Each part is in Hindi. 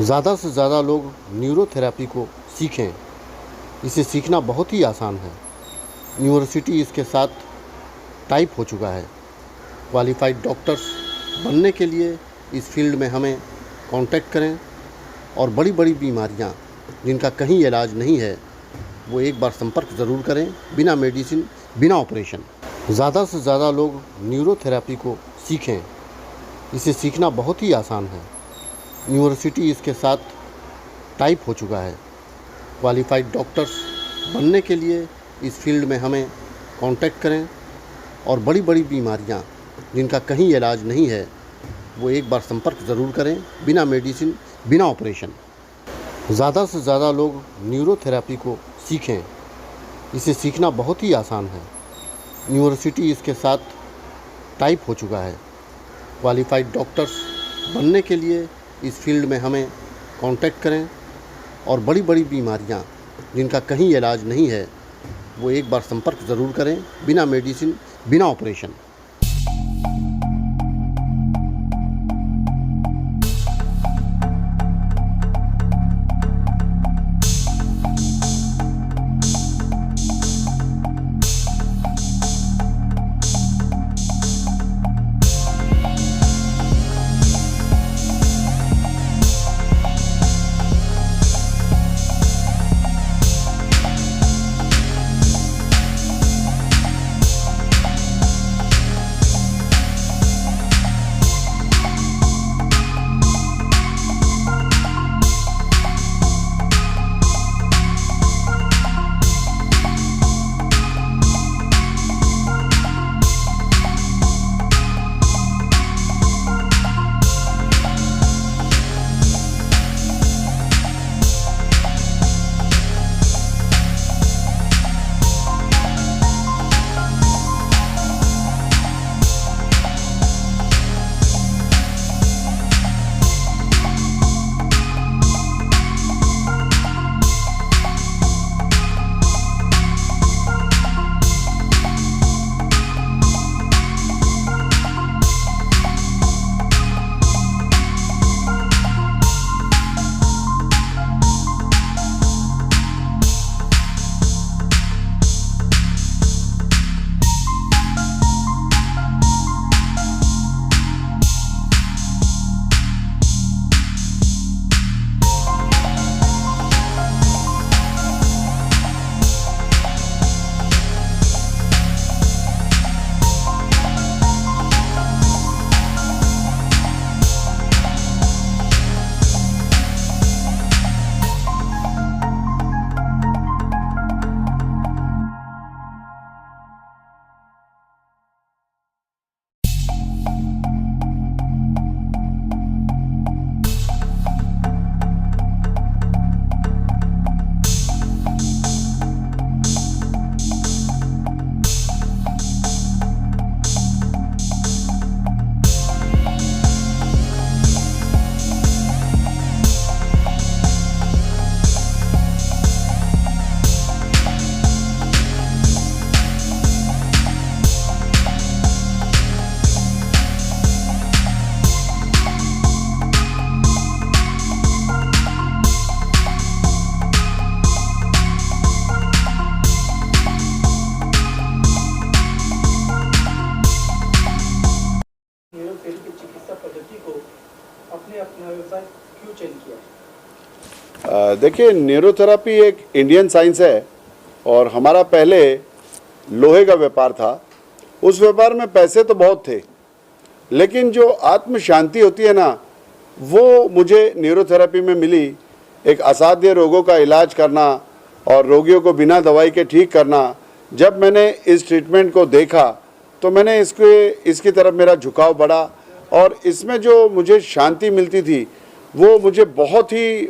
ज़्यादा से ज़्यादा लोग न्यूरोथेरेपी को सीखें। इसे सीखना बहुत ही आसान है। यूनिवर्सिटी इसके साथ टाइप हो चुका है। क्वालिफाइड डॉक्टर्स बनने के लिए इस फील्ड में हमें कांटेक्ट करें और बड़ी बड़ी बीमारियां जिनका कहीं इलाज नहीं है वो एक बार संपर्क ज़रूर करें, बिना मेडिसिन, बिना ऑपरेशन। ज़्यादा से ज़्यादा लोग न्यूरोथेरेपी को सीखें। इसे सीखना बहुत ही आसान है। यूनिवर्सिटी इसके साथ टाइप हो चुका है। क्वालिफाइड डॉक्टर्स बनने के लिए इस फील्ड में हमें कांटेक्ट करें और बड़ी बड़ी बीमारियां जिनका कहीं इलाज नहीं है वो एक बार संपर्क ज़रूर करें, बिना मेडिसिन, बिना ऑपरेशन। ज़्यादा से ज़्यादा लोग न्यूरोथेरेपी को सीखें। इसे सीखना बहुत ही आसान है। यूनिवर्सिटी इसके साथ टाइप हो चुका है। क्वालिफाइड डॉक्टर्स बनने के लिए इस फील्ड में हमें कांटेक्ट करें और बड़ी बड़ी बीमारियां जिनका कहीं इलाज नहीं है वो एक बार संपर्क ज़रूर करें, बिना मेडिसिन, बिना ऑपरेशन। देखिए, न्यूरोथेरेपी एक इंडियन साइंस है और हमारा पहले लोहे का व्यापार था। उस व्यापार में पैसे तो बहुत थे, लेकिन जो आत्म शांति होती है ना, वो मुझे न्यूरोथेरेपी में मिली। एक असाध्य रोगों का इलाज करना और रोगियों को बिना दवाई के ठीक करना। जब मैंने इस ट्रीटमेंट को देखा तो मैंने इसकी तरफ मेरा झुकाव बढ़ा और इसमें जो मुझे शांति मिलती थी वो मुझे बहुत ही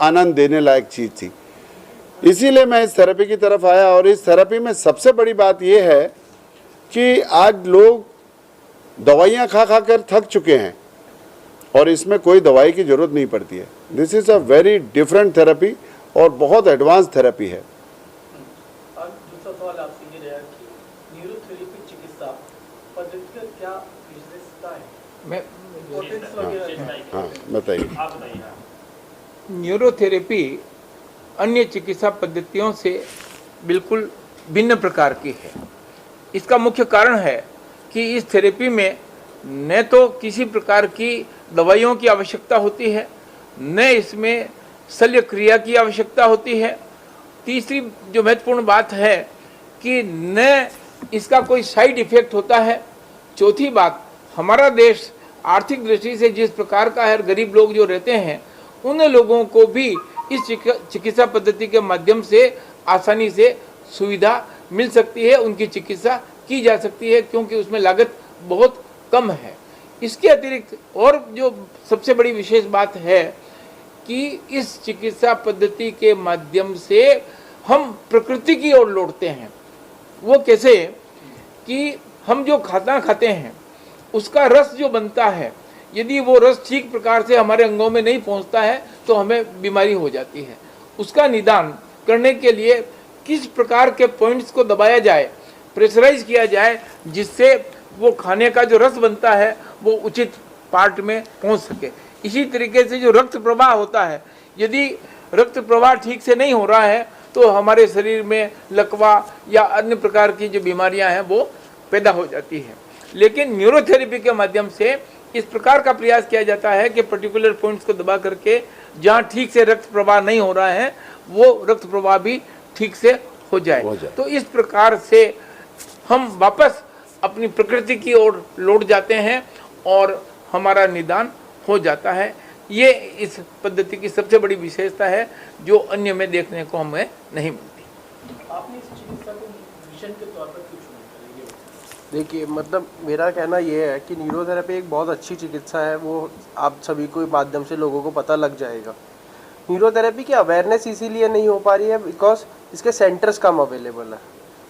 आनंद देने लायक चीज़ थी। इसीलिए मैं इस थेरेपी की तरफ आया। और इस थेरेपी में सबसे बड़ी बात यह है कि आज लोग दवाइयाँ खा खा कर थक चुके हैं और इसमें कोई दवाई की ज़रूरत नहीं पड़ती है। This is a very different therapy और बहुत एडवांस थेरेपी है। दूसरा सवाल आपसे ये रहा कि न्यूरोथेरेपी चिकित्सा पद्धति का क्या विशेषता है? हाँ, बताइए। न्यूरोथेरेपी अन्य चिकित्सा पद्धतियों से बिल्कुल भिन्न प्रकार की है। इसका मुख्य कारण है कि इस थेरेपी में न तो किसी प्रकार की दवाइयों की आवश्यकता होती है, न इसमें शल्य क्रिया की आवश्यकता होती है। तीसरी जो महत्वपूर्ण बात है कि न इसका कोई साइड इफेक्ट होता है। चौथी बात, हमारा देश आर्थिक दृष्टि से जिस प्रकार का है, गरीब लोग जो रहते हैं उन लोगों को भी इस चिकित्सा पद्धति के माध्यम से आसानी से सुविधा मिल सकती है, उनकी चिकित्सा की जा सकती है, क्योंकि उसमें लागत बहुत कम है। इसके अतिरिक्त और जो सबसे बड़ी विशेष बात है कि इस चिकित्सा पद्धति के माध्यम से हम प्रकृति की ओर लौटते हैं। वो कैसे कि हम जो खाना खाते हैं उसका रस जो बनता है, यदि वो रस ठीक प्रकार से हमारे अंगों में नहीं पहुंचता है तो हमें बीमारी हो जाती है। उसका निदान करने के लिए किस प्रकार के पॉइंट्स को दबाया जाए, प्रेशराइज किया जाए, जिससे वो खाने का जो रस बनता है वो उचित पार्ट में पहुंच सके। इसी तरीके से जो रक्त प्रवाह होता है, यदि रक्त प्रवाह ठीक से नहीं हो रहा है तो हमारे शरीर में लकवा या अन्य प्रकार की जो बीमारियां हैं वो पैदा हो जाती है। लेकिन न्यूरोथेरेपी के माध्यम से इस प्रकार का प्रयास किया जाता है कि पर्टिकुलर पॉइंट्स को दबा करके जहाँ ठीक से रक्त प्रवाह नहीं हो रहा है वो रक्त प्रवाह भी ठीक से हो जाए। तो इस प्रकार से हम वापस अपनी प्रकृति की ओर लौट जाते हैं और हमारा निदान हो जाता है। ये इस पद्धति की सबसे बड़ी विशेषता है जो अन्य में देखने को हमें नहीं मिलती। आपने इस चिकित्सा को मिशन के तौर पर क्यों चुना? देखिए, मतलब मेरा कहना ये है कि न्यूरोथेरेपी एक बहुत अच्छी चिकित्सा है, वो आप सभी को माध्यम से लोगों को पता लग जाएगा। न्यूरोथेरेपी की अवेयरनेस इसीलिए नहीं हो पा रही है बिकॉज इसके सेंटर्स कम अवेलेबल है।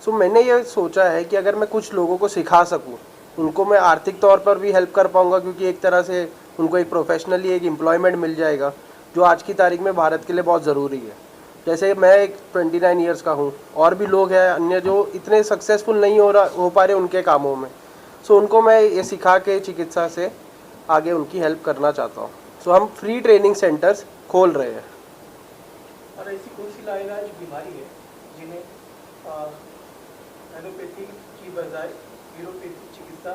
सो मैंने ये सोचा है कि अगर मैं कुछ लोगों को सिखा सकूं, उनको मैं आर्थिक तौर पर भी हेल्प कर पाऊंगा, क्योंकि एक तरह से उनको एक प्रोफेशनली एक एम्प्लॉयमेंट मिल जाएगा जो आज की तारीख में भारत के लिए बहुत ज़रूरी है। जैसे मैं एक 29 ईयर्स का हूँ, और भी लोग हैं अन्य जो इतने सक्सेसफुल नहीं हो पा रहे उनके कामों में। सो उनको मैं ये सिखा के चिकित्सा से आगे उनकी हेल्प करना चाहता हूँ। सो हम फ्री ट्रेनिंग सेंटर्स खोल रहे हैं। और ऐसी कौन सी लाइलाज बीमारी है जिन्हें एलोपैथी की बजाय न्यूरोपैथी चिकित्सा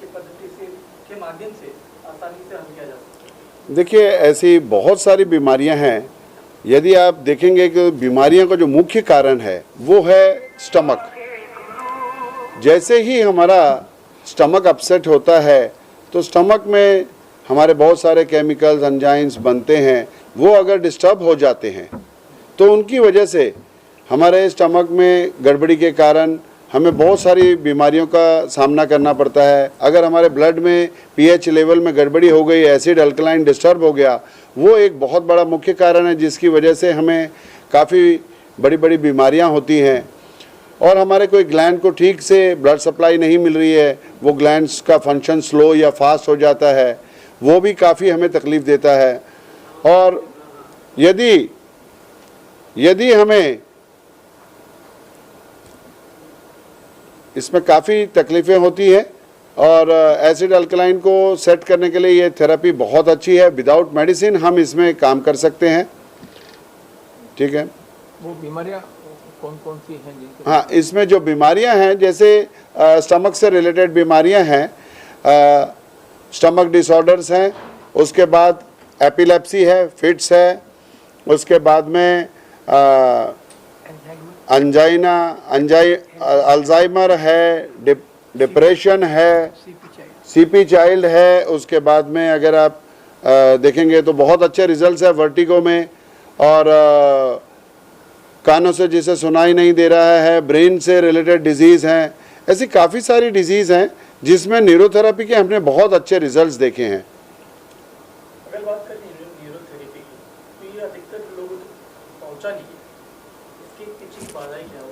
की पद्धति से के माध्यम से आसानी से हल किया जा सकता है? देखिए, ऐसी बहुत सारी बीमारियां हैं। यदि आप देखेंगे कि बीमारियों का जो मुख्य कारण है वो है स्टमक। जैसे ही हमारा स्टमक अपसेट होता है तो स्टमक में हमारे बहुत सारे केमिकल्स, एंजाइम्स बनते हैं, वो अगर डिस्टर्ब हो जाते हैं तो उनकी वजह से हमारे स्टमक में गड़बड़ी के कारण हमें बहुत सारी बीमारियों का सामना करना पड़ता है। अगर हमारे ब्लड में पीएच लेवल में गड़बड़ी हो गई, एसिड अल्कलाइन डिस्टर्ब हो गया, वो एक बहुत बड़ा मुख्य कारण है जिसकी वजह से हमें काफ़ी बड़ी बड़ी बीमारियां होती हैं। और हमारे कोई ग्लैंड को ठीक से ब्लड सप्लाई नहीं मिल रही है, वो ग्लैंड्स का फंक्शन स्लो या फास्ट हो जाता है, वो भी काफ़ी हमें तकलीफ़ देता है। और यदि हमें इसमें काफ़ी तकलीफ़ें होती हैं और एसिड अल्कलाइन को सेट करने के लिए ये थेरेपी बहुत अच्छी है। विदाउट मेडिसिन हम इसमें काम कर सकते हैं। ठीक है। वो बीमारियां कौन कौन सी हैं जिनके? हाँ, इसमें जो बीमारियां हैं जैसे स्टमक से रिलेटेड बीमारियां हैं, स्टमक डिसऑर्डर्स हैं, उसके बाद एपिलेप्सी है, फिट्स है, उसके बाद में अल्जाइमर है, डिप्रेशन है, सीपी चाइल्ड है। उसके बाद में अगर आप देखेंगे तो बहुत अच्छे रिजल्ट्स है वर्टिगो में, और कानों से जिसे सुनाई नहीं दे रहा है, ब्रेन से रिलेटेड डिजीज़ हैं। ऐसी काफ़ी सारी डिजीज़ हैं जिसमें न्यूरोथेरेपी के हमने बहुत अच्छे रिजल्ट्स देखे हैं। अगर बात करें न्यूरोथेरेपी की, तो ये अधिकतर लोगों तक पहुंचा नहीं है, इसके पीछे की बाधाएं क्या है, वो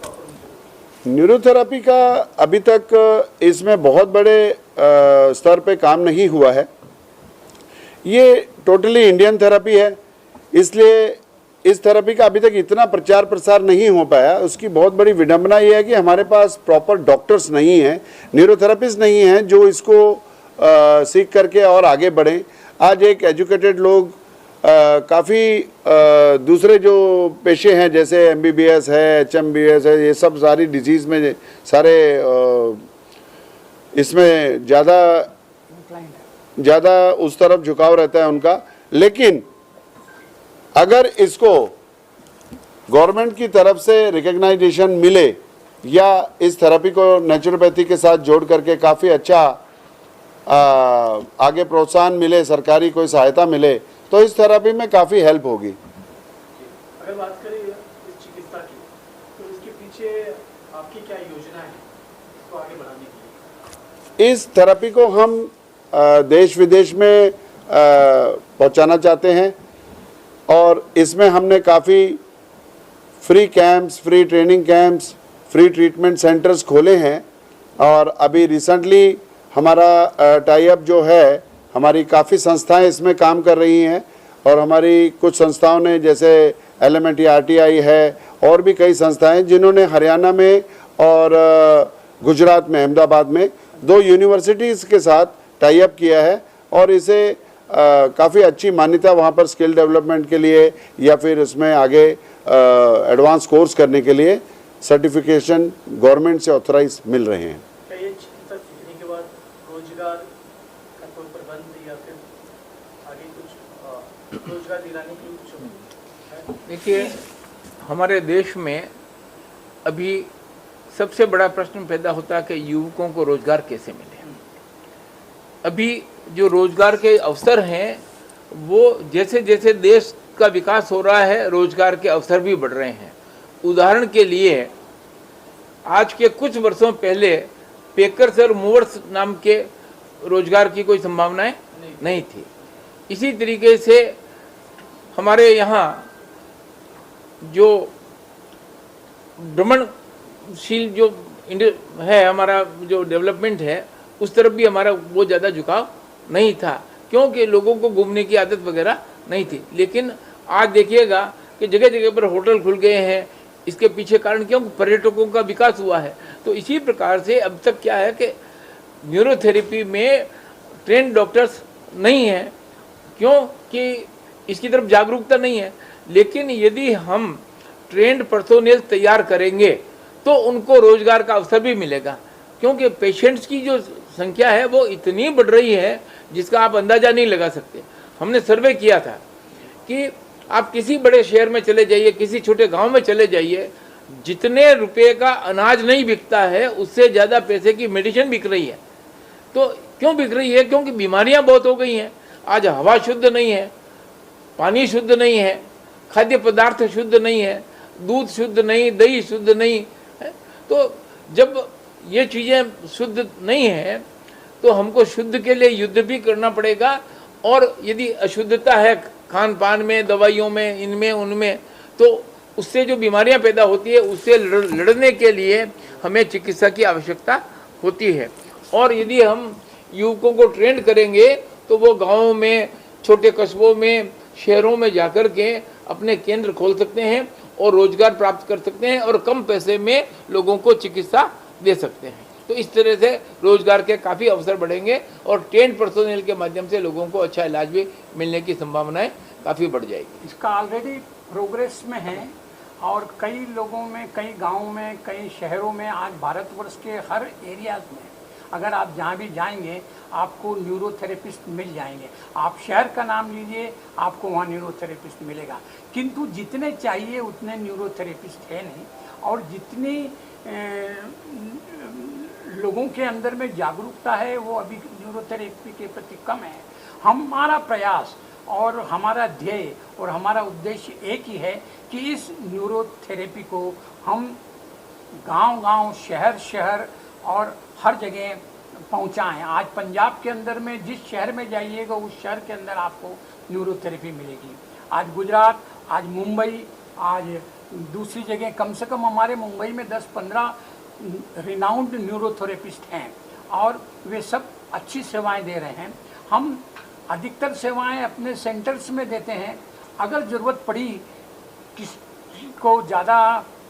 प्रॉपर? न्यूरोथेरेपी का अभी तक इसमें बहुत बड़े स्तर पे काम नहीं हुआ है। ये टोटली इंडियन थेरेपी है, इसलिए इस थेरेपी का अभी तक इतना प्रचार प्रसार नहीं हो पाया। उसकी बहुत बड़ी विडंबना ये है कि हमारे पास प्रॉपर डॉक्टर्स नहीं हैं, न्यूरोथेरेपिस्ट नहीं हैं जो इसको सीख करके और आगे बढ़ें। आज एक एजुकेटेड लोग काफ़ी दूसरे जो पेशे हैं जैसे MBBS है, HMBS है, ये सब सारी डिजीज़ में सारे इसमें ज़्यादा उस तरफ झुकाव रहता है उनका। लेकिन अगर इसको गवर्नमेंट की तरफ से रिकग्नाइजेशन मिले या इस थेरेपी को नेचुरोपैथी के साथ जोड़ करके काफ़ी अच्छा आगे प्रोत्साहन मिले, सरकारी कोई सहायता मिले, तो इस थेरेपी में काफ़ी हेल्प होगी। अगर बात करें इस चिकित्सा की, तो इसके पीछे आपकी क्या योजना है इसको आगे बढ़ाने के लिए? इस थेरेपी को हम देश विदेश में पहुंचाना चाहते हैं और इसमें हमने काफ़ी free camps, free training camps, free treatment centres खोले हैं। और अभी रिसेंटली हमारा टाई अप जो है, हमारी काफ़ी संस्थाएं इसमें काम कर रही हैं और हमारी कुछ संस्थाओं ने जैसे LMNT RTI है और भी कई संस्थाएं जिन्होंने हरियाणा में और गुजरात में अहमदाबाद में 2 यूनिवर्सिटीज़ के साथ टाई अप किया है और इसे काफ़ी अच्छी मान्यता वहाँ पर स्किल डेवलपमेंट के लिए या फिर इसमें आगे एडवांस कोर्स करने के लिए सर्टिफिकेशन गवर्नमेंट से ऑथराइज मिल रहे हैं। क्या ये चिकित्सा सीखने के बाद रोजगार का कोई प्रबंध या फिर आगे कुछ रोजगार दिलाने के लिए कुछ है? देखिए, हमारे देश में अभी सबसे बड़ा प्रश्न पैदा होता है कि युवकों को रोजगार कैसे मिले। अभी जो रोजगार के अवसर हैं वो जैसे जैसे देश का विकास हो रहा है, रोजगार के अवसर भी बढ़ रहे हैं। उदाहरण के लिए आज के कुछ वर्षों पहले पेकर्स और मूवर्स नाम के रोजगार की कोई संभावनाएं नहीं थी। इसी तरीके से हमारे यहाँ जो भ्रमणशील जो है, हमारा जो डेवलपमेंट है, उस तरफ भी हमारा वो ज़्यादा झुकाव नहीं था क्योंकि लोगों को घूमने की आदत वगैरह नहीं थी। लेकिन आज देखिएगा कि जगह जगह पर होटल खुल गए हैं। इसके पीछे कारण क्यों? पर्यटकों का विकास हुआ है। तो इसी प्रकार से अब तक क्या है कि न्यूरोथेरेपी में ट्रेंड डॉक्टर्स नहीं हैं क्योंकि इसकी तरफ जागरूकता नहीं है। लेकिन यदि हम ट्रेंड पर्सोनेल तैयार करेंगे तो उनको रोजगार का अवसर भी मिलेगा क्योंकि पेशेंट्स की जो संख्या है वो इतनी बढ़ रही है जिसका आप अंदाज़ा नहीं लगा सकते। हमने सर्वे किया था कि आप किसी बड़े शहर में चले जाइए, किसी छोटे गांव में चले जाइए, जितने रुपए का अनाज नहीं बिकता है उससे ज़्यादा पैसे की मेडिसिन बिक रही है। तो क्यों बिक रही है? क्योंकि बीमारियां बहुत हो गई हैं। आज हवा शुद्ध नहीं है, पानी शुद्ध नहीं है, खाद्य पदार्थ शुद्ध नहीं है, दूध शुद्ध नहीं, दही शुद्ध नहीं है। तो जब ये चीज़ें शुद्ध नहीं हैं तो हमको शुद्ध के लिए युद्ध भी करना पड़ेगा। और यदि अशुद्धता है खान पान में, दवाइयों में, इनमें उनमें, तो उससे जो बीमारियां पैदा होती है उससे लड़ने के लिए हमें चिकित्सा की आवश्यकता होती है। और यदि हम युवकों को ट्रेंड करेंगे तो वो गाँवों में, छोटे कस्बों में, शहरों में जाकर के अपने केंद्र खोल सकते हैं और रोजगार प्राप्त कर सकते हैं और कम पैसे में लोगों को चिकित्सा दे सकते हैं। तो इस तरह से रोजगार के काफ़ी अवसर बढ़ेंगे और ट्रेंड पर्सोनेल के माध्यम से लोगों को अच्छा इलाज भी मिलने की संभावनाएं काफ़ी बढ़ जाएगी। इसका ऑलरेडी प्रोग्रेस में है और कई लोगों में, कई गांवों में, कई शहरों में, आज भारतवर्ष के हर एरियाज में अगर आप जहाँ भी जाएंगे आपको न्यूरोथेरेपिस्ट मिल जाएंगे। आप शहर का नाम लीजिए, आपको वहाँ न्यूरोथेरेपिस्ट मिलेगा। किंतु जितने चाहिए उतने न्यूरोथेरेपिस्ट है नहीं और जितनी लोगों के अंदर में जागरूकता है वो अभी न्यूरोथेरेपी के प्रति कम है। हमारा प्रयास और हमारा ध्येय और हमारा उद्देश्य एक ही है कि इस न्यूरोथेरेपी को हम गांव-गांव, शहर-शहर और हर जगह पहुंचाएं। आज पंजाब के अंदर में जिस शहर में जाइएगा उस शहर के अंदर आपको न्यूरोथेरेपी मिलेगी। आज गुजरात, आज मुंबई, आज दूसरी जगह, कम से कम हमारे मुंबई में 10-15 रिनाउंड न्यूरोथेरेपिस्ट हैं और वे सब अच्छी सेवाएं दे रहे हैं। हम अधिकतर सेवाएं अपने सेंटर्स में देते हैं। अगर ज़रूरत पड़ी किसी को ज़्यादा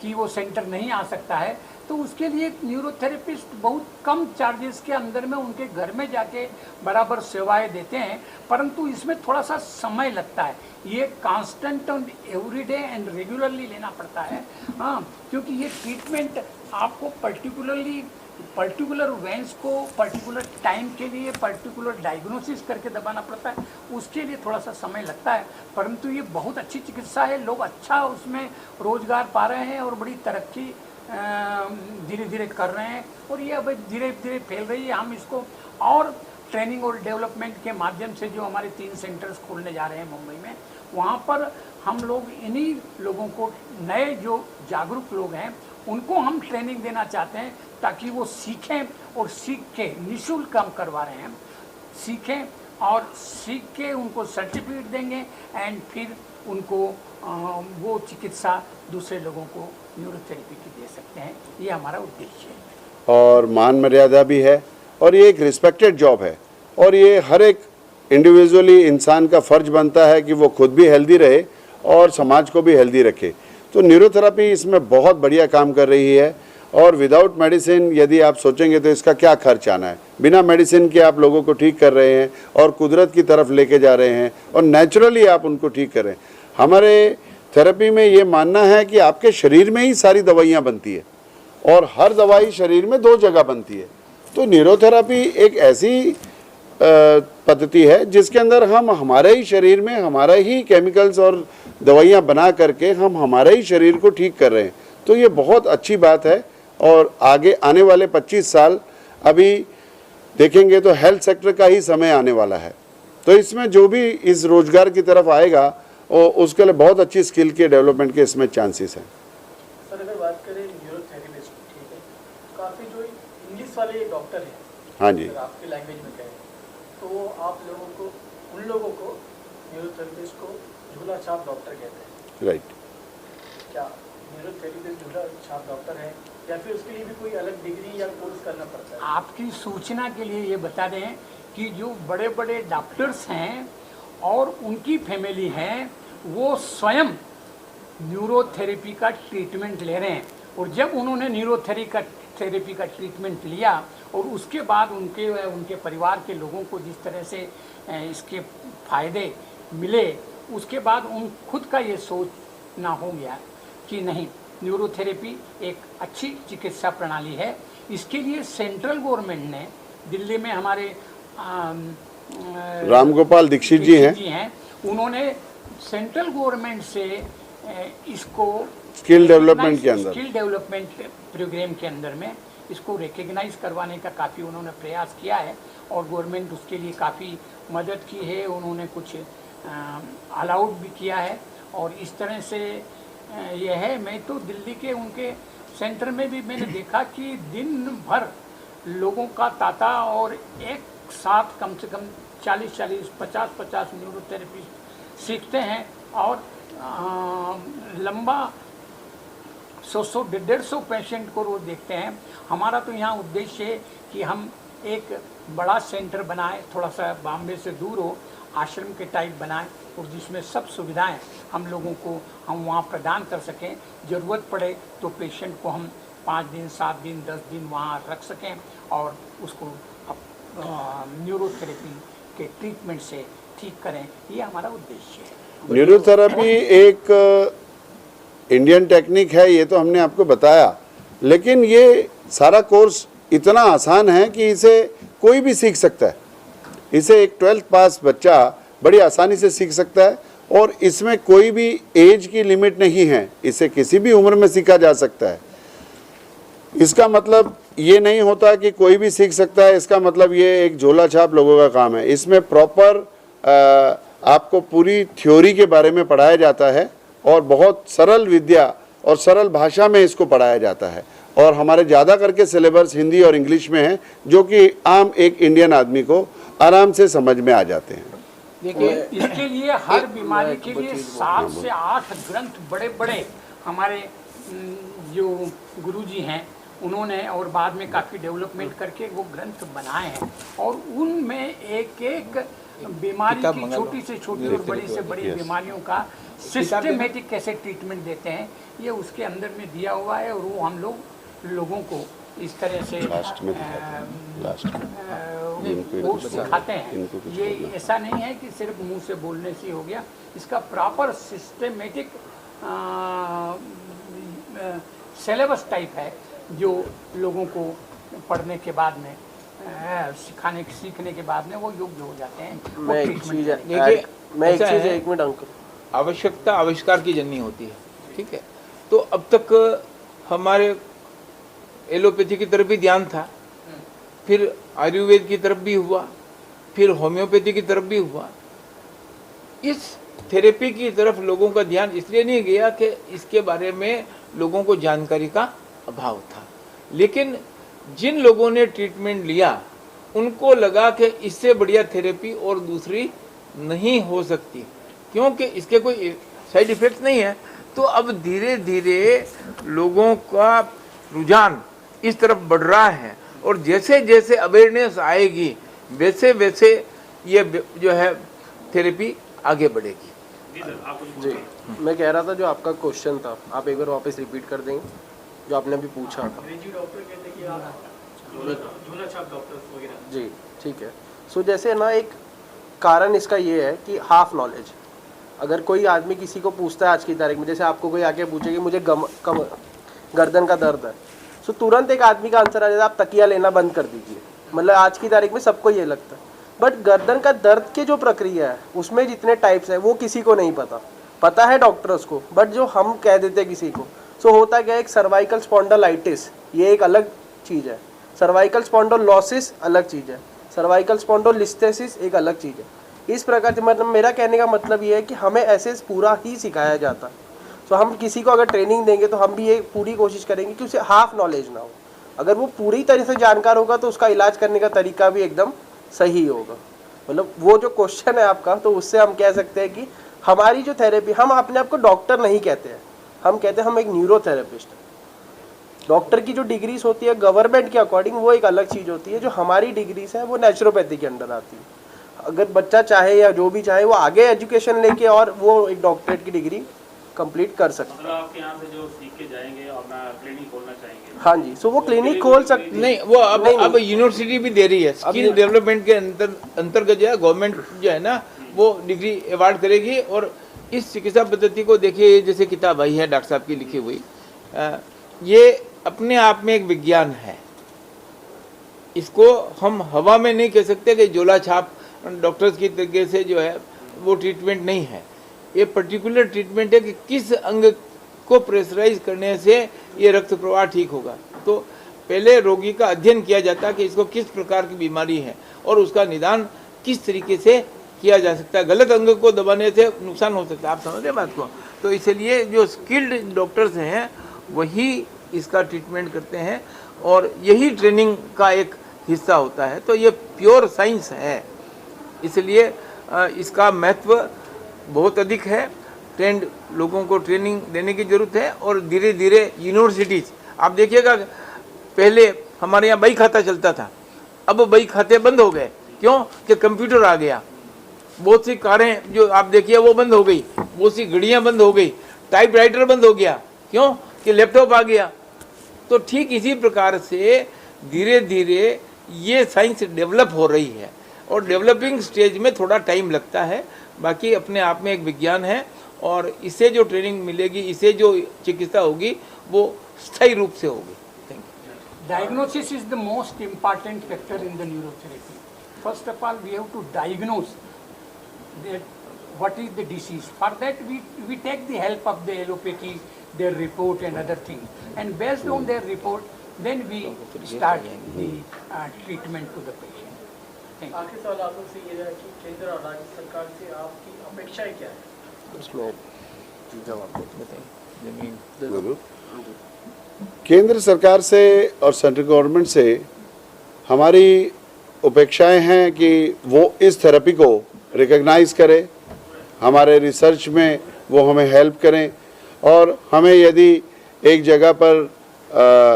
कि वो सेंटर नहीं आ सकता है तो उसके लिए न्यूरोथेरेपिस्ट बहुत कम चार्जेस के अंदर में उनके घर में जाके बराबर सेवाएं देते हैं, परंतु इसमें थोड़ा सा समय लगता है। ये कांस्टेंट और एवरीडे एंड रेगुलरली लेना पड़ता है, हाँ, क्योंकि ये ट्रीटमेंट आपको पर्टिकुलर वेंस को पर्टिकुलर टाइम के लिए पर्टिकुलर डायग्नोसिस करके दबाना पड़ता है, उसके लिए थोड़ा सा समय लगता है, परंतु ये बहुत अच्छी चिकित्सा है। लोग अच्छा उसमें रोजगार पा रहे हैं और बड़ी तरक्की धीरे धीरे कर रहे हैं, और ये अब धीरे धीरे फैल रही है। हम इसको और ट्रेनिंग और डेवलपमेंट के माध्यम से जो हमारे 3 सेंटर्स खोलने जा रहे हैं मुंबई में, वहाँ पर हम लोग इन्हीं लोगों को, नए जो जागरूक लोग हैं उनको हम ट्रेनिंग देना चाहते हैं, ताकि वो सीखें और सीख के, निःशुल्क हम करवा रहे हैं, सीखें और सीख के उनको सर्टिफिकेट देंगे एंड फिर उनको वो चिकित्सा दूसरे लोगों को न्यूरोथेरेपी की दे सकते हैं। ये हमारा उद्देश्य है। और मान मर्यादा भी है, और ये एक रिस्पेक्टेड जॉब है, और ये हर एक इंडिविजुअली इंसान का फ़र्ज बनता है कि वो खुद भी हेल्दी रहे और समाज को भी हेल्दी रखे। तो न्यूरोथेरेपी इसमें बहुत बढ़िया काम कर रही है, और विदाउट मेडिसिन यदि आप सोचेंगे तो इसका क्या खर्च आना है। बिना मेडिसिन के आप लोगों को ठीक कर रहे हैं और कुदरत की तरफ लेके जा रहे हैं, और नेचुरली आप उनको ठीक कर रहे हैं। हमारे थेरेपी में ये मानना है कि आपके शरीर में ही सारी दवाइयाँ बनती है, और हर दवाई शरीर में 2 जगह बनती है। तो न्यूरोथेरेपी एक ऐसी पद्धति है जिसके अंदर हम हमारे ही शरीर में हमारा ही केमिकल्स और दवाइयाँ बना करके हम हमारे ही शरीर को ठीक कर रहे हैं। तो ये बहुत अच्छी बात है, और आगे आने वाले 25 साल अभी देखेंगे तो हेल्थ सेक्टर का ही समय आने वाला है। तो इसमें जो भी इस रोजगार की तरफ आएगा और उसके लिए बहुत अच्छी स्किल के डेवलपमेंट के इसमें चांसेस हैं। सर अगर बात करें न्यूरोथेरेपिस्ट, ठीक है, काफ़ी जो इंग्लिश वाले डॉक्टर हैं, हाँ जी, अगर आपकी लैंग्वेज में कहें तो आप लोगों को, उन लोगों को न्यूरोथेरेपिस्ट को झूला छाप डॉक्टर कहते हैं, राइट। क्या न्यूरोथेरेपिस्ट झूला छाप डॉक्टर है, या फिर उसके लिए भी कोई अलग डिग्री या कोर्स करना पड़ता है? आपकी सूचना के लिए ये बता दें कि जो बड़े बड़े डॉक्टर्स हैं और उनकी फैमिली हैं, वो स्वयं न्यूरोथेरेपी का ट्रीटमेंट ले रहे हैं, और जब उन्होंने न्यूरोथेरेपी का ट्रीटमेंट लिया और उसके बाद उनके परिवार के लोगों को जिस तरह से इसके फायदे मिले, उसके बाद उन खुद का ये सोचना हो गया कि नहीं, न्यूरोथेरेपी एक अच्छी चिकित्सा प्रणाली है। इसके लिए सेंट्रल गवर्नमेंट ने, दिल्ली में हमारे रामगोपाल दीक्षित जी हैं, उन्होंने सेंट्रल गवर्नमेंट से इसको स्किल डेवलपमेंट प्रोग्राम के अंदर में इसको रिकग्नाइज करवाने का काफ़ी उन्होंने प्रयास किया है, और गवर्नमेंट उसके लिए काफ़ी मदद की है। उन्होंने कुछ अलाउड भी किया है, और इस तरह से यह है। मैं तो दिल्ली के उनके सेंटर में भी मैंने देखा कि दिन भर लोगों का तांता, और एक साथ कम से कम 40-40, 50-50 न्यूरोथेरेपी सीखते हैं, और लंबा 100-150 पेशेंट को रोज़ देखते हैं। हमारा तो यहाँ उद्देश्य है कि हम एक बड़ा सेंटर बनाएं, थोड़ा सा बॉम्बे से दूर हो, आश्रम के टाइप बनाएं, और जिसमें सब सुविधाएं हम लोगों को हम वहाँ प्रदान कर सकें। ज़रूरत पड़े तो पेशेंट को हम 5 दिन, 7 दिन, 10 दिन वहाँ रख सकें, और उसको न्यूरोथेरेपी के ट्रीटमेंट से ठीक करें। ये हमारा उद्देश्य है। न्यूरोथेरेपी एक इंडियन टेक्निक है, ये तो हमने आपको बताया, लेकिन ये सारा कोर्स इतना आसान है कि इसे कोई भी सीख सकता है। इसे एक 12th पास बच्चा बड़ी आसानी से सीख सकता है, और इसमें कोई भी एज की लिमिट नहीं है, इसे किसी भी उम्र में सीखा जा सकता है। इसका मतलब ये नहीं होता कि कोई भी सीख सकता है, इसका मतलब ये एक झोला छाप लोगों का काम है। इसमें प्रॉपर आपको पूरी थ्योरी के बारे में पढ़ाया जाता है, और बहुत सरल विद्या और सरल भाषा में इसको पढ़ाया जाता है, और हमारे ज़्यादा करके सिलेबस हिंदी और इंग्लिश में है, जो कि आम एक इंडियन आदमी को आराम से समझ में आ जाते हैं। देखिए, इसके लिए हर बीमारी के लिए 7 से 8 ग्रंथ बड़े बड़े हमारे जो गुरुजी हैं उन्होंने, और बाद में काफ़ी डेवलपमेंट करके वो ग्रंथ बनाए हैं, और उनमें एक एक बीमारी की छोटी से छोटी और बड़ी से बड़ी बीमारियों का सिस्टमेटिक कैसे ट्रीटमेंट देते हैं, ये उसके अंदर में दिया हुआ है, और वो हम लोग लोगों को इस तरह से लास्ट में दिखाते हैं, लास्ट में वो सिखाते हैं। इनको कुछ ये बोलना। ऐसा नहीं है कि सिर्फ मुंह से बोलने से हो गया, इसका प्रॉपर सिस्टमेटिक सिलेबस टाइप है जो लोगों को पढ़ने के बाद में सीखने के बाद में वो योग्य हो जाते हैं। वो मैं एक treatment चीज करेंगे। देखिए, मैं एक ऐसा चीज है, एक मिनट अंकल, आवश्यकता आविष्कार की जननी होती है, ठीक है। तो अब तक हमारे एलोपैथी की तरफ भी ध्यान था, फिर आयुर्वेद की तरफ भी हुआ, फिर होम्योपैथी की तरफ भी हुआ। इस थेरेपी की तरफ लोगों का ध्यान इसलिए नहीं गया कि इसके बारे में लोगों को जानकारी का अभाव था, लेकिन जिन लोगों ने ट्रीटमेंट लिया उनको लगा कि इससे बढ़िया थेरेपी और दूसरी नहीं हो सकती, क्योंकि इसके कोई साइड इफेक्ट नहीं है। तो अब धीरे धीरे लोगों का रुझान इस तरफ बढ़ रहा है, और जैसे जैसे अवेयरनेस आएगी वैसे वैसे ये जो है थेरेपी आगे बढ़ेगी। जी मैं कह रहा था जो आपका क्वेश्चन था आप एक बार वापस रिपीट कर देंगे जो आपने अभी पूछा था। अंग्रेजी डॉक्टर कहते हैं कि आप झोला छाप डॉक्टर वगैरह। जी ठीक है। सो जैसे ना एक कारण इसका ये है कि हाफ नॉलेज, अगर कोई आदमी किसी को पूछता है आज की तारीख में, जैसे आपको कोई आके पूछे कि मुझे गर्दन का दर्द है, सो तुरंत एक आदमी का आंसर आ जाता है आप तकिया लेना बंद कर दीजिए। मतलब आज की तारीख में सबको ये लगता है, बट गर्दन का दर्द की जो प्रक्रिया है उसमें जितने टाइप्स है वो किसी को नहीं पता है डॉक्टर्स को, बट जो हम कह देते हैं किसी को। सो होता क्या है, एक सर्वाइकल स्पॉन्डलाइटिस ये एक अलग चीज़ है, सर्वाइकल स्पॉन्डोलोसिस अलग चीज़ है, सर्वाइकल स्पॉन्डोलिस्थेसिस एक अलग चीज़ है। इस प्रकार से मतलब मेरा कहने का मतलब ये है कि हमें ऐसे पूरा ही सिखाया जाता है। तो हम किसी को अगर ट्रेनिंग देंगे तो हम भी ये पूरी कोशिश करेंगे कि उसे हाफ नॉलेज ना हो। अगर वो पूरी तरह से जानकार होगा तो उसका इलाज करने का तरीका भी एकदम सही होगा। मतलब वो जो क्वेश्चन है आपका, तो उससे हम कह सकते हैं कि हमारी जो थेरेपी, हम अपने आप को डॉक्टर नहीं कहते हैं, हम कहते हैं हम एक न्यूरोथेरेपिस्ट हैं। डॉक्टर की जो डिग्रीज होती है गवर्नमेंट के अकॉर्डिंग वो एक अलग चीज़ होती है, जो हमारी डिग्रीज है वो नेचुरोपैथी के अंडर आती है। अगर बच्चा चाहे या जो भी चाहे वो आगे एजुकेशन लेके और वो एक डॉक्टरेट की डिग्री कंप्लीट कर सकते हैं। मतलब आपके यहाँ से जो सीख के जाएंगे और अपना क्लिनिक खोलना चाहेंगे? हाँ जी, सो वो क्लिनिक खोल सकते नहीं, वो अब नहीं, अब यूनिवर्सिटी भी दे रही है, स्किल डेवलपमेंट के अंतर्गत जो है गवर्नमेंट जो है ना वो डिग्री अवार्ड करेगी। और इस चिकित्सा पद्धति को देखिए, जैसे किताब आई है डॉक्टर साहब की लिखी हुई, ये अपने आप में एक विज्ञान है। इसको हम हवा में नहीं कह सकते कि झोला छाप डॉक्टर्स की तरीके से जो है वो ट्रीटमेंट नहीं है। ये पर्टिकुलर ट्रीटमेंट है कि किस अंग को प्रेशराइज करने से ये रक्त प्रवाह ठीक होगा। तो पहले रोगी का अध्ययन किया जाता है कि इसको किस प्रकार की बीमारी है और उसका निदान किस तरीके से किया जा सकता है। गलत अंग को दबाने से नुकसान हो सकता है, आप समझ रहे बात को। तो इसलिए जो स्किल्ड डॉक्टर्स हैं वही इसका ट्रीटमेंट करते हैं और यही ट्रेनिंग का एक हिस्सा होता है। तो ये प्योर साइंस है, इसलिए इसका महत्व बहुत अधिक है। ट्रेंड लोगों को ट्रेनिंग देने की ज़रूरत है। और धीरे धीरे यूनिवर्सिटीज़, आप देखिएगा पहले हमारे यहाँ बही खाता चलता था, अब बही खाते बंद हो गए। क्यों? कि कंप्यूटर आ गया। बहुत सी कारें जो आप देखिए वो बंद हो गई, बहुत सी घड़ियाँ बंद हो गई, टाइपराइटर बंद हो गया। क्यों? कि लैपटॉप आ गया। तो ठीक इसी प्रकार से धीरे धीरे ये साइंस डेवलप हो रही है और डेवलपिंग स्टेज में थोड़ा टाइम लगता है। बाकी अपने आप में एक विज्ञान है और इससे जो ट्रेनिंग मिलेगी, इससे जो चिकित्सा होगी वो स्थायी रूप से होगी। Thank you. Diagnosis is the most important factor in the neurotherapy. First of all, we have to diagnose that what is the disease. For that, we take the help of the allopathy, their report and other things. And based on their report, then we start the treatment to the patient. Thank you. आखिरी सवाल आप लोग से ये है कि केंद्र और राज्य सरकार से आपकी अपेक्षाएं क्या है? उसमें जवाब जमीन केंद्र सरकार से और सेंट्रल गवर्नमेंट से हमारी अपेक्षाएं हैं कि वो इस थेरेपी को रिकग्नाइज करें, हमारे रिसर्च में वो हमें हेल्प करें। और हमें यदि एक जगह पर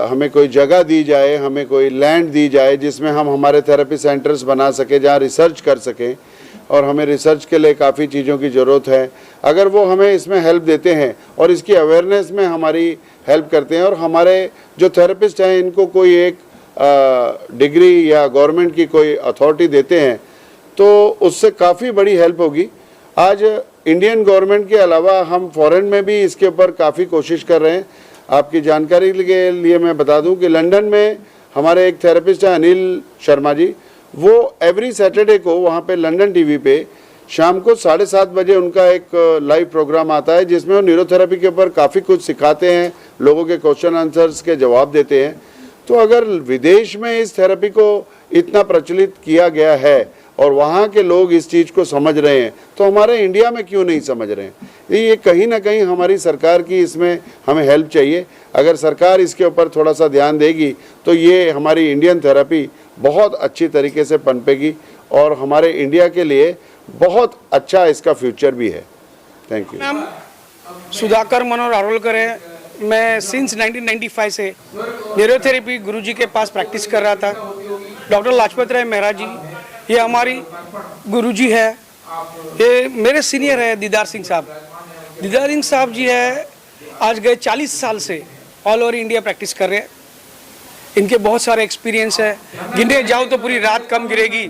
हमें कोई जगह दी जाए, हमें कोई लैंड दी जाए जिसमें हम हमारे थेरेपी सेंटर्स बना सकें, जहाँ रिसर्च कर सकें, और हमें रिसर्च के लिए काफ़ी चीज़ों की ज़रूरत है। अगर वो हमें इसमें हेल्प देते हैं और इसकी अवेयरनेस में हमारी हेल्प करते हैं और हमारे जो थेरेपिस्ट हैं इनको कोई एक डिग्री या गवर्नमेंट की कोई अथॉरिटी देते हैं तो उससे काफ़ी बड़ी हेल्प होगी। आज इंडियन गवर्नमेंट के अलावा हम फॉरेन में भी इसके ऊपर काफ़ी कोशिश कर रहे हैं। आपकी जानकारी के लिए मैं बता दूं कि लंदन में हमारे एक थेरेपिस्ट हैं अनिल शर्मा जी, वो एवरी सैटरडे को वहाँ पे लंदन टीवी पे शाम को 7:30 बजे उनका एक लाइव प्रोग्राम आता है जिसमें वो न्यूरोथेरेपी के ऊपर काफ़ी कुछ सिखाते हैं, लोगों के क्वेश्चन आंसर्स के जवाब देते हैं। तो अगर विदेश में इस थेरेपी को इतना प्रचलित किया गया है और वहाँ के लोग इस चीज़ को समझ रहे हैं तो हमारे इंडिया में क्यों नहीं समझ रहे हैं? ये कहीं ना कहीं हमारी सरकार की इसमें हमें हेल्प चाहिए। अगर सरकार इसके ऊपर थोड़ा सा ध्यान देगी तो ये हमारी इंडियन थेरेपी बहुत अच्छी तरीके से पनपेगी और हमारे इंडिया के लिए बहुत अच्छा इसका फ्यूचर भी है। Thank you. नाम सुधाकर मनोहर आरोलकर है। मैं सिंस 1995 से न्यूरोथेरेपी गुरुजी के पास प्रैक्टिस कर रहा था। डॉक्टर लाजपत राय मेहरा जी ये हमारी गुरुजी है। ये मेरे सीनियर है दीदार सिंह साहब। दीदार सिंह साहब जी है आज गए 40 साल से ऑल ओवर इंडिया प्रैक्टिस कर रहे हैं। इनके बहुत सारे एक्सपीरियंस है, गिनने जाओ तो पूरी रात कम गिरेगी।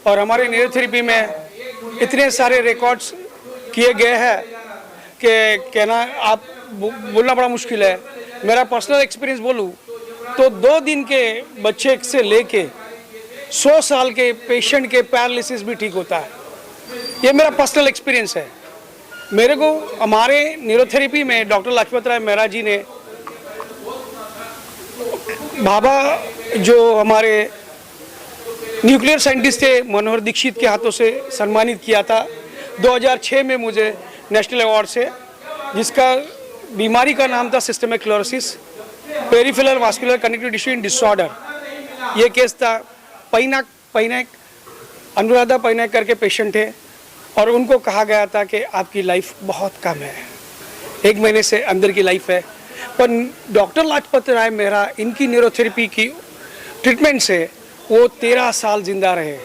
और हमारे न्यूरोथेरेपी में इतने सारे रिकॉर्ड्स किए गए हैं कि कहना आप बोलना बड़ा मुश्किल है। मेरा पर्सनल एक्सपीरियंस बोलूँ तो 2 दिन के बच्चे से लेके 100 साल के पेशेंट के पैरालिसिस भी ठीक होता है। ये मेरा पर्सनल एक्सपीरियंस है। मेरे को हमारे न्यूरोथेरेपी में डॉक्टर लाजपत राय मेहरा जी ने बाबा जो हमारे न्यूक्लियर साइंटिस्ट थे मनोहर दीक्षित के हाथों से सम्मानित किया था 2006 में मुझे नेशनल अवार्ड से, जिसका बीमारी का नाम था systemic chlorosis peripheral vascular connective tissue disorder. ये केस था पैनाक अनुराधा पैनाक करके पेशेंट थे और उनको कहा गया था कि आपकी लाइफ बहुत कम है, 1 महीने से अंदर की लाइफ है। पर डॉक्टर लाजपत राय मेहरा इनकी न्यूरोथेरेपी की ट्रीटमेंट से वो 13 साल जिंदा रहे।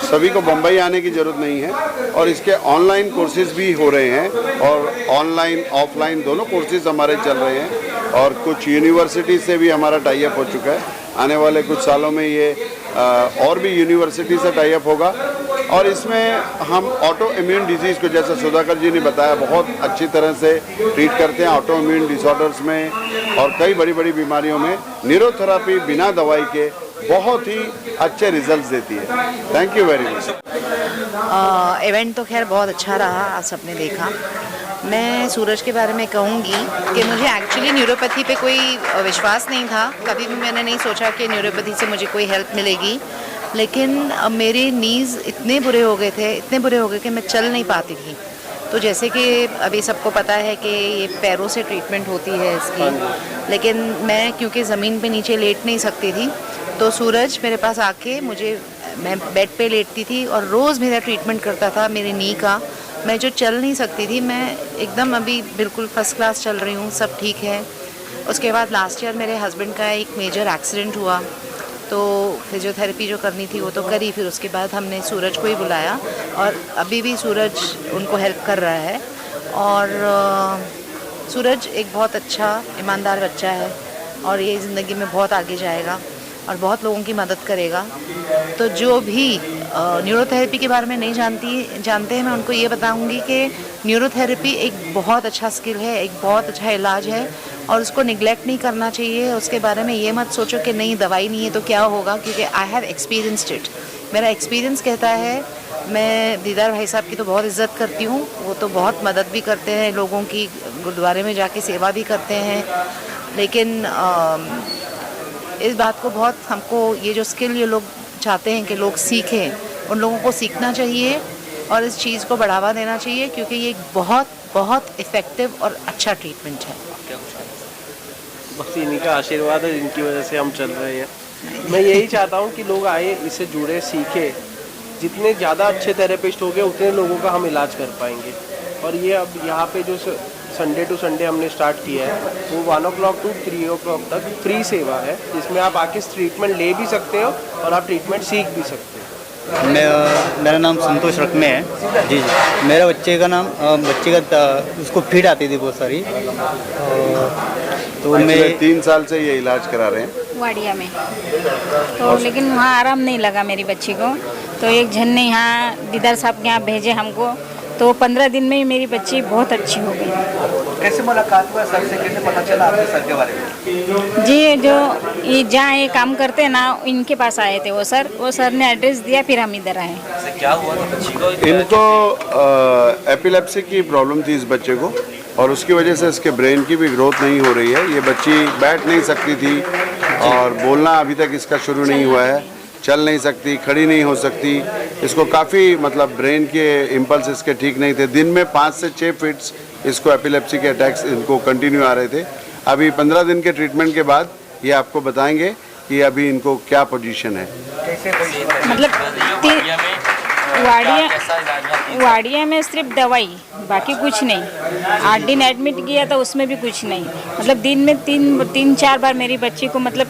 सभी को बम्बई आने की ज़रूरत नहीं है और इसके ऑनलाइन कोर्सेज भी हो रहे हैं और ऑनलाइन ऑफलाइन दोनों कोर्सेज हमारे चल रहे हैं और कुछ यूनिवर्सिटी से भी हमारा टाई अप हो चुका है। आने वाले कुछ सालों में ये और भी यूनिवर्सिटी से टाई अप होगा और इसमें हम ऑटो इम्यून डिजीज़ को, जैसे सुधाकर जी ने बताया, बहुत अच्छी तरह से ट्रीट करते हैं। ऑटो इम्यून डिसऑर्डर्स में और कई बड़ी बड़ी बीमारियों में न्यूरोथेरेपी बिना दवाई के बहुत ही अच्छे रिजल्ट्स देती है। Thank you very much. Event तो खैर बहुत अच्छा रहा, आप सबने देखा। मैं सूरज के बारे में कहूँगी कि मुझे एक्चुअली न्यूरोपैथी पे कोई विश्वास नहीं था। कभी भी मैंने नहीं सोचा कि न्यूरोपैथी से मुझे कोई हेल्प मिलेगी, लेकिन मेरे नीज़ इतने बुरे हो गए कि मैं चल नहीं पाती थी। तो जैसे कि अभी सबको पता है कि ये पैरों से ट्रीटमेंट होती है इसकी, लेकिन मैं क्योंकि ज़मीन पे नीचे लेट नहीं सकती थी तो सूरज मेरे पास आके मैं बेड पे लेटती थी और रोज़ मेरा ट्रीटमेंट करता था मेरी नी का। मैं जो चल नहीं सकती थी, मैं एकदम अभी बिल्कुल फर्स्ट क्लास चल रही हूँ, सब ठीक है। उसके बाद लास्ट ईयर मेरे हस्बैंड का एक मेजर एक्सीडेंट हुआ तो फिजियोथेरेपी जो करनी थी वो तो करी। फिर उसके बाद हमने सूरज को ही बुलाया और अभी भी सूरज उनको हेल्प कर रहा है। और सूरज एक बहुत अच्छा ईमानदार बच्चा है और ये ज़िंदगी में बहुत आगे जाएगा और बहुत लोगों की मदद करेगा। तो जो भी न्यूरोथेरेपी के बारे में नहीं जानते हैं, मैं उनको ये बताऊंगी कि न्यूरोथेरेपी एक बहुत अच्छा स्किल है, एक बहुत अच्छा इलाज है और उसको निगलेक्ट नहीं करना चाहिए। उसके बारे में ये मत सोचो कि नहीं दवाई नहीं है तो क्या होगा, क्योंकि आई हैव एक्सपीरियंस्ड इट। मेरा एक्सपीरियंस कहता है। मैं दीदार भाई साहब की तो बहुत इज़्ज़त करती हूँ, वो तो बहुत मदद भी करते हैं लोगों की, गुरुद्वारे में जाके सेवा भी करते हैं। लेकिन इस बात को बहुत हमको ये जो स्किल ये लोग चाहते हैं कि लोग सीखें, उन लोगों को सीखना चाहिए और इस चीज़ को बढ़ावा देना चाहिए क्योंकि ये एक बहुत बहुत इफ़ेक्टिव और अच्छा ट्रीटमेंट है। बस इन्हीं का आशीर्वाद है जिनकी वजह से हम चल रहे हैं। मैं यही चाहता हूँ कि लोग आए, इससे जुड़े, सीखें। जितने ज़्यादा अच्छे थेरेपिस्ट हो गए उतने लोगों का हम इलाज कर पाएंगे। और ये अब यहाँ पे जो संडे टू संडे हमने स्टार्ट किया है वो 1 o'clock to 3 o'clock तक फ्री सेवा है, जिसमें आप आके ट्रीटमेंट ले भी सकते हो और आप ट्रीटमेंट सीख भी सकते हो। मेरा नाम संतोष रकमे है। जी जी, मेरा बच्चे का उसको फीड आती थी बहुत सारी, तो मैं 3 साल से ये इलाज करा रहे हैं वाडिया में। तो लेकिन वहाँ आराम नहीं लगा मेरी बच्ची को, तो एक जन ने यहाँ दीदार साहब के यहाँ भेजे हमको, तो 15 दिन में ही मेरी बच्ची बहुत अच्छी हो गई। कैसे मुलाकात हुआ सर से, कैसे पता चला आपके सर के बारे में? जी, जो ये जहाँ ये काम करते हैं ना, इनके पास आए थे वो सर ने एड्रेस दिया, फिर हम इधर आए। क्या हुआ था बच्ची को? इनको एपिलेप्सी की प्रॉब्लम थी इस बच्चे को, और उसकी वजह से इसके ब्रेन की भी ग्रोथ नहीं हो रही है। ये बच्ची बैठ नहीं सकती थी और बोलना अभी तक इसका शुरू नहीं हुआ है, चल नहीं सकती, खड़ी नहीं हो सकती। इसको काफ़ी मतलब ब्रेन के इम्पल्स इसके ठीक नहीं थे। दिन में 5 से 6 फिट्स इसको एपिलेप्सी के अटैक्स इनको कंटिन्यू आ रहे थे। अभी 15 दिन के ट्रीटमेंट के बाद ये आपको बताएंगे कि अभी इनको क्या पोजीशन है। मतलब वाडिया में सिर्फ दवाई, बाकी कुछ नहीं। 8 दिन एडमिट किया था, उसमें भी कुछ नहीं। मतलब दिन में 3-4 बार मेरी बच्ची को मतलब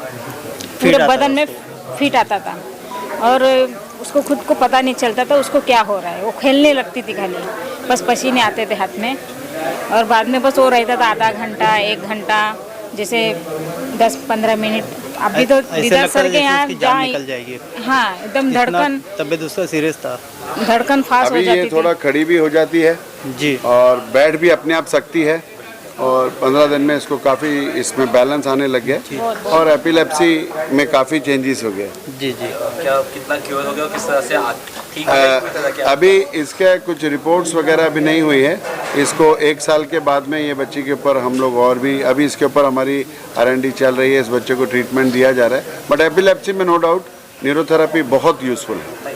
पूरे बदन में फिट आता था, और उसको खुद को पता नहीं चलता था उसको क्या हो रहा है। वो खेलने लगती थी खाली, बस पसीने आते थे हाथ में, और बाद में बस वो रहता था आधा घंटा 1 घंटा, जैसे 10-15 मिनट। अभी तो दीदार सर के यहाँ निकल जाएगी। हाँ, एकदम धड़कन, तबीयत उसका सीरियस था, धड़कन फास्ट हो जाती थी। थोड़ा खड़ी भी हो जाती है जी, और बैठ भी अपने आप सकती है, और 15 दिन में इसको काफ़ी इसमें बैलेंस आने लग गया, और एपिलेप्सी में काफ़ी चेंजेस हो गए। जी जी। क्या कितना क्योर हो गया, किस तरह से ठीक है? अभी इसके कुछ रिपोर्ट्स वगैरह अभी नहीं हुई है। इसको 1 साल के बाद में ये बच्ची के ऊपर हम लोग और भी अभी इसके ऊपर हमारी R&D चल रही है, इस बच्चे को ट्रीटमेंट दिया जा रहा है। बट एपिलेप्सी में नो डाउट न्यूरोथेरेपी बहुत यूज़फुल है।